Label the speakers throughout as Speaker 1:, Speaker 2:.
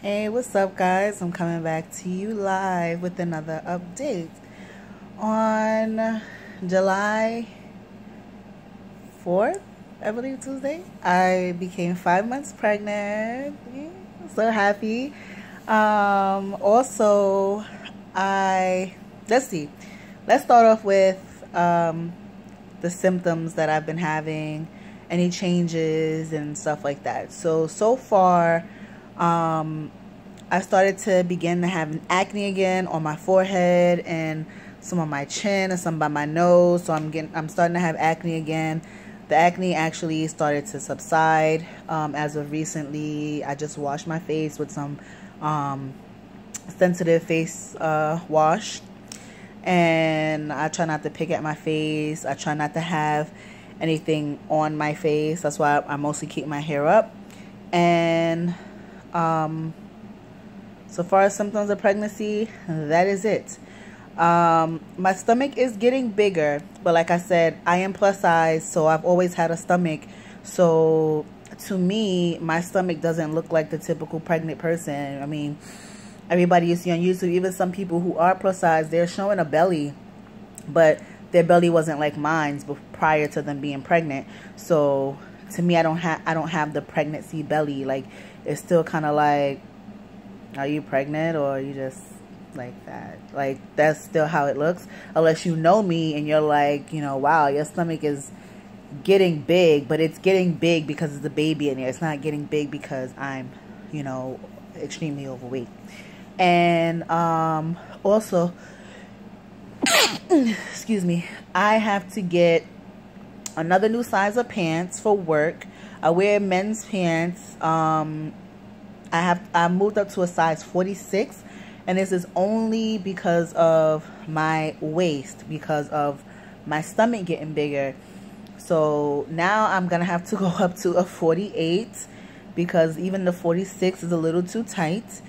Speaker 1: Hey, what's up, guys? I'm coming back to you live with another update. On July 4th, I believe Tuesday, I became 5 months pregnant. Yeah, so happy. Also, let's see. Let's start off with the symptoms that I've been having, any changes and stuff like that. So far, I started to begin to have acne again on my forehead and some on my chin and some by my nose. So I'm starting to have acne again. The acne actually started to subside as of recently. I just washed my face with some sensitive face wash, and I try not to pick at my face. I try not to have anything on my face. That's why I mostly keep my hair up. And so far as symptoms of pregnancy, that is it. My stomach is getting bigger, but like I said, I am plus size, so I've always had a stomach. So to me, my stomach doesn't look like the typical pregnant person. I mean, everybody you see on YouTube, even some people who are plus size, they're showing a belly, but their belly wasn't like mine prior to them being pregnant. So to me, I don't have the pregnancy belly. Like, it's still kind of like, are you pregnant or are you just like that? Like, that's still how it looks, unless you know me and you're like, you know, wow, your stomach is getting big, but it's getting big because there's a baby in there. It's not getting big because I'm, you know, extremely overweight. And also, excuse me, I have to get another new size of pants for work. I wear men's pants. I moved up to a size 46, and this is only because of my waist, because of my stomach getting bigger. So now I'm gonna have to go up to a 48 because even the 46 is a little too tight.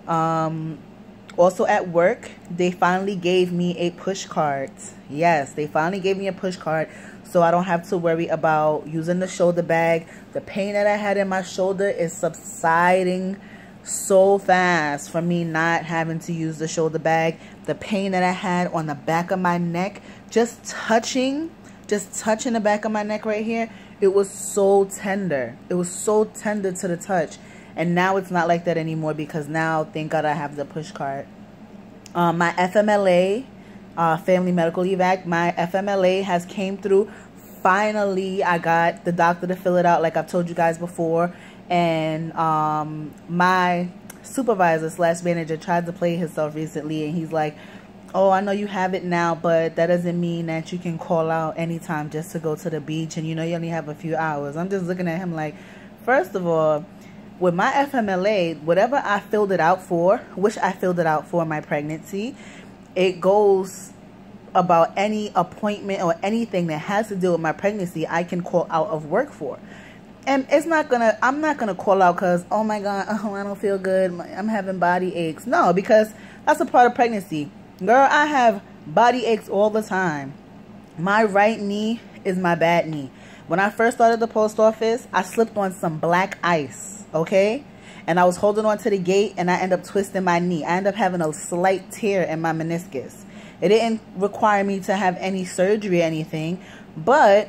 Speaker 1: Also at work, they finally gave me a push cart. Yes, they finally gave me a push cart, so I don't have to worry about using the shoulder bag. The pain that I had in my shoulder is subsiding so fast from me not having to use the shoulder bag. The pain that I had on the back of my neck, just touching the back of my neck right here, it was so tender. It was so tender to the touch. And now it's not like that anymore because now, thank God, I have the push cart. My FMLA, Family Medical Leave Act, my FMLA has came through. Finally, I got the doctor to fill it out like I've told you guys before. And my supervisor / manager tried to play himself recently, and he's like, oh, I know you have it now, but that doesn't mean that you can call out anytime just to go to the beach, and you know you only have a few hours. I'm just looking at him like, first of all, with my FMLA, whatever I filled it out for, which I filled it out for my pregnancy, it goes about any appointment or anything that has to do with my pregnancy I can call out of work for. And I'm not gonna call out because, oh my God, oh, I don't feel good, I'm having body aches. No, because that's a part of pregnancy. Girl, I have body aches all the time. My right knee is my bad knee. When I first started the post office, I slipped on some black ice, okay? And I was holding on to the gate and I ended up twisting my knee. I ended up having a slight tear in my meniscus. It didn't require me to have any surgery or anything, but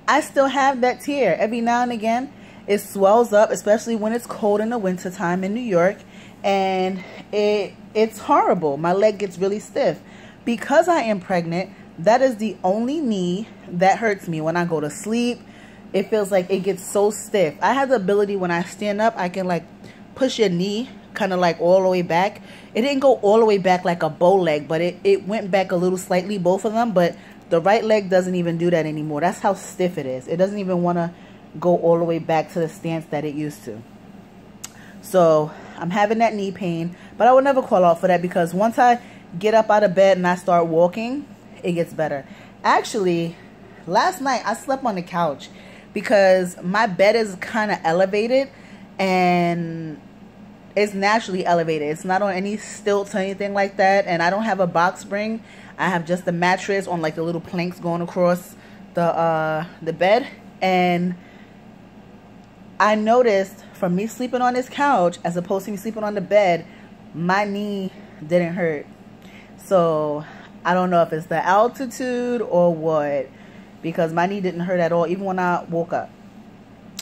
Speaker 1: I still have that tear. Every now and again, it swells up, especially when it's cold in the wintertime in New York, and it's horrible. My leg gets really stiff. Because I am pregnant, that is the only knee that hurts me when I go to sleep. It feels like it gets so stiff. I have the ability when I stand up, I can like push your knee kind of like all the way back. It didn't go all the way back like a bow leg, but it went back a little slightly, both of them. But the right leg doesn't even do that anymore. That's how stiff it is. It doesn't even want to go all the way back to the stance that it used to. So I'm having that knee pain, but I will never call out for that because once I get up out of bed and I start walking, it gets better. Actually, last night I slept on the couch because my bed is kind of elevated, and it's naturally elevated. It's not on any stilts or anything like that, and I don't have a box spring. I have just the mattress on like the little planks going across the bed, and I noticed from me sleeping on this couch as opposed to me sleeping on the bed, my knee didn't hurt. So I don't know if it's the altitude or what, because my knee didn't hurt at all, even when I woke up.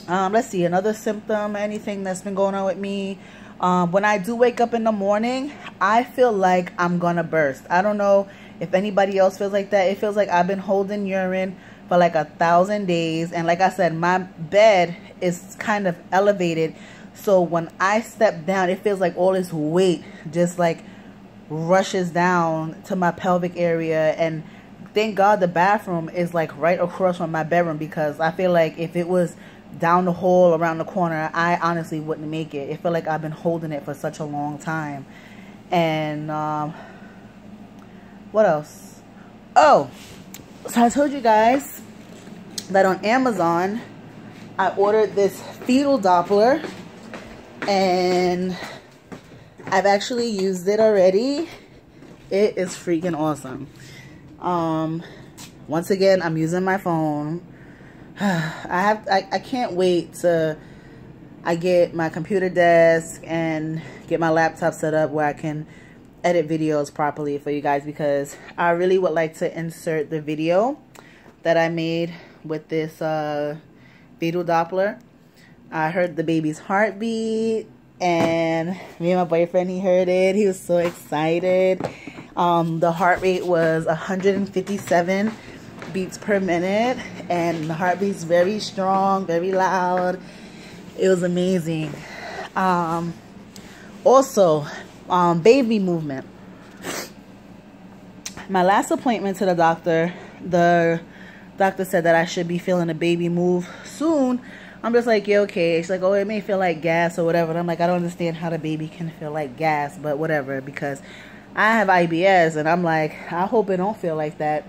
Speaker 1: Let's see, another symptom, anything that's been going on with me. When I do wake up in the morning, I feel like I'm gonna burst. I don't know if anybody else feels like that. It feels like I've been holding urine for like 1,000 days. And like I said, my bed is kind of elevated. So when I step down, it feels like all this weight just like rushes down to my pelvic area. And thank God the bathroom is like right across from my bedroom, because I feel like if it was down the hall around the corner, I honestly wouldn't make it. It felt like I've been holding it for such a long time. And what else? Oh, so I told you guys that on Amazon I ordered this fetal Doppler, and I've actually used it already. It is freaking awesome. Once again, I'm using my phone. I can't wait till I get my computer desk and get my laptop set up where I can edit videos properly for you guys, because I really would like to insert the video that I made with this fetal Doppler. I heard the baby's heartbeat, and me and my boyfriend, he heard it. He was so excited. The heart rate was 157 beats per minute, and the heartbeat's very strong, very loud. It was amazing. Also, baby movement. My last appointment to the doctor said that I should be feeling a baby move soon. I'm just like, yeah, okay. She's like, oh, it may feel like gas or whatever. And I'm like, I don't understand how the baby can feel like gas, but whatever, because I have IBS, and I'm like, I hope it don't feel like that.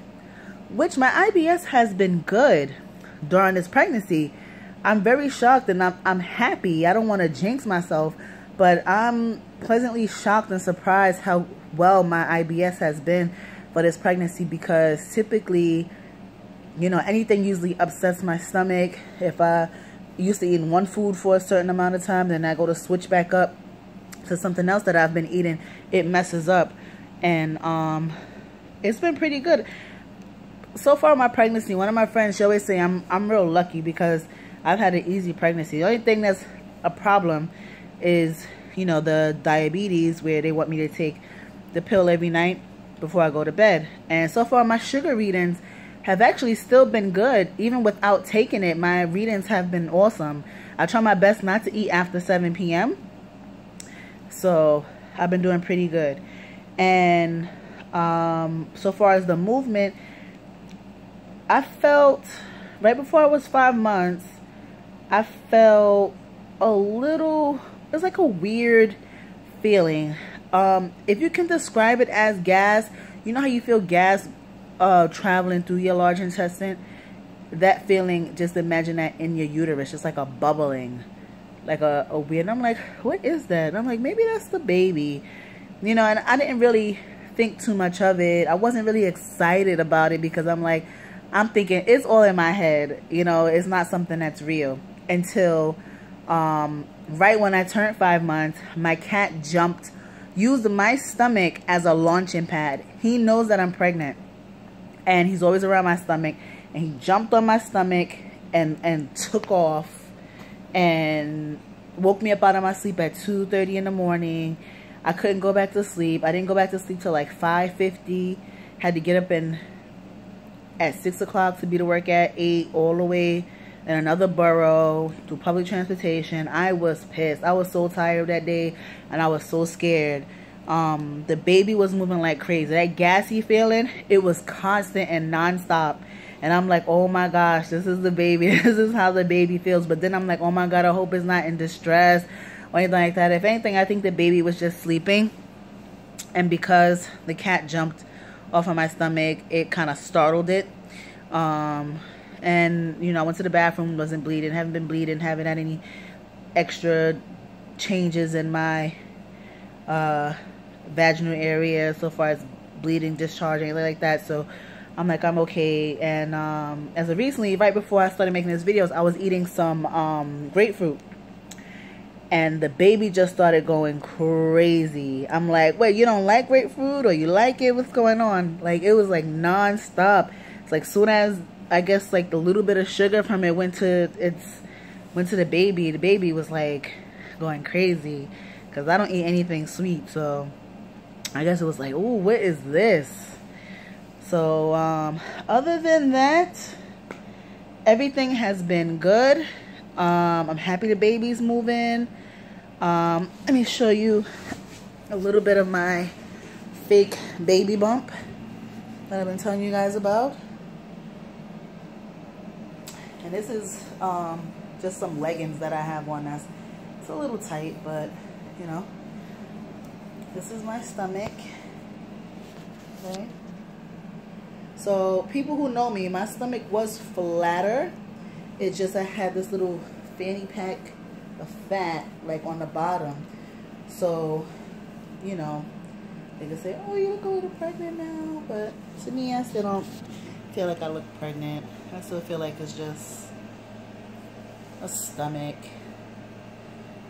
Speaker 1: Which my IBS has been good during this pregnancy. I'm very shocked, and I'm happy. I don't want to jinx myself, but I'm pleasantly shocked and surprised how well my IBS has been for this pregnancy, because typically, you know, anything usually upsets my stomach. If I used to eat one food for a certain amount of time, then I go to switch back up to something else that I've been eating, it messes up. And it's been pretty good so far. My pregnancy, one of my friends, she always say I'm real lucky because I've had an easy pregnancy. The only thing that's a problem is, you know, the diabetes, where they want me to take the pill every night before I go to bed. And so far my sugar readings have actually still been good. Even without taking it, my readings have been awesome. I try my best not to eat after 7 p.m. So I've been doing pretty good. And so far as the movement, I felt, right before I was 5 months, I felt a little, it was like a weird feeling. If you can describe it as gas, you know how you feel gas traveling through your large intestine? That feeling, just imagine that in your uterus, just like a bubbling, like a weird. And I'm like, what is that? And I'm like, maybe that's the baby, you know. And I didn't really think too much of it. I wasn't really excited about it, because I'm like, I'm thinking it's all in my head, you know, it's not something that's real. Until right when I turned 5 months, my cat used my stomach as a launching pad. He knows that I'm pregnant, and he's always around my stomach, and he jumped on my stomach and took off and woke me up out of my sleep at 2:30 in the morning. I couldn't go back to sleep. I didn't go back to sleep till like 5:50. Had to get up at 6 o'clock to be to work at 8, all the way in another borough, through public transportation. I was pissed. I was so tired that day, and I was so scared. The baby was moving like crazy. That gassy feeling, it was constant and nonstop. And I'm like, oh my gosh, this is the baby. This is how the baby feels. But then I'm like, oh my God, I hope it's not in distress or anything like that. If anything, I think the baby was just sleeping. And because the cat jumped off of my stomach, it kind of startled it. And, you know, I went to the bathroom, wasn't bleeding, haven't been bleeding, haven't had any extra changes in my vaginal area so far as bleeding, discharging, anything like that. So I'm like, I'm okay. And as of recently, right before I started making these videos, I was eating some grapefruit. and the baby just started going crazy. I'm like, wait, you don't like grapefruit, or you like it? What's going on? Like, it was like non-stop. It's like soon as I guess like the little bit of sugar from it went to the baby was like going crazy, because I don't eat anything sweet. So I guess it was like, ooh, what is this? So other than that, everything has been good. I'm happy the baby's moving. Let me show you a little bit of my fake baby bump that I've been telling you guys about. And this is just some leggings that I have on. It's a little tight, but you know, this is my stomach. Okay. So people who know me, my stomach was flatter. It just, I had this little fanny pack of fat like on the bottom. So, you know, they can say, oh, you look a little pregnant now. But to me, I still don't feel like I look pregnant. I still feel like it's just a stomach.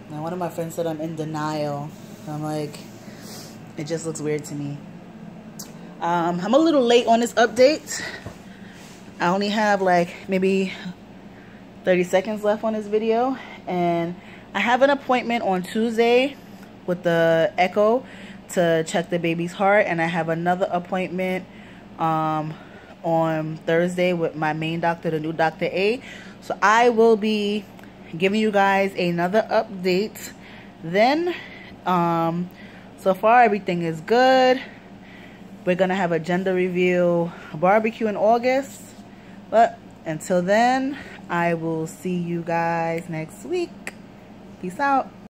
Speaker 1: Now, one of my friends said I'm in denial. I'm like, it just looks weird to me. I'm a little late on this update. I only have like maybe 30 seconds left on this video, and I have an appointment on Tuesday with the echo to check the baby's heart, and I have another appointment on Thursday with my main doctor, the new Dr. A. So I will be giving you guys another update then. So far everything is good. We're gonna have a gender reveal barbecue in August, but until then, I will see you guys next week. Peace out.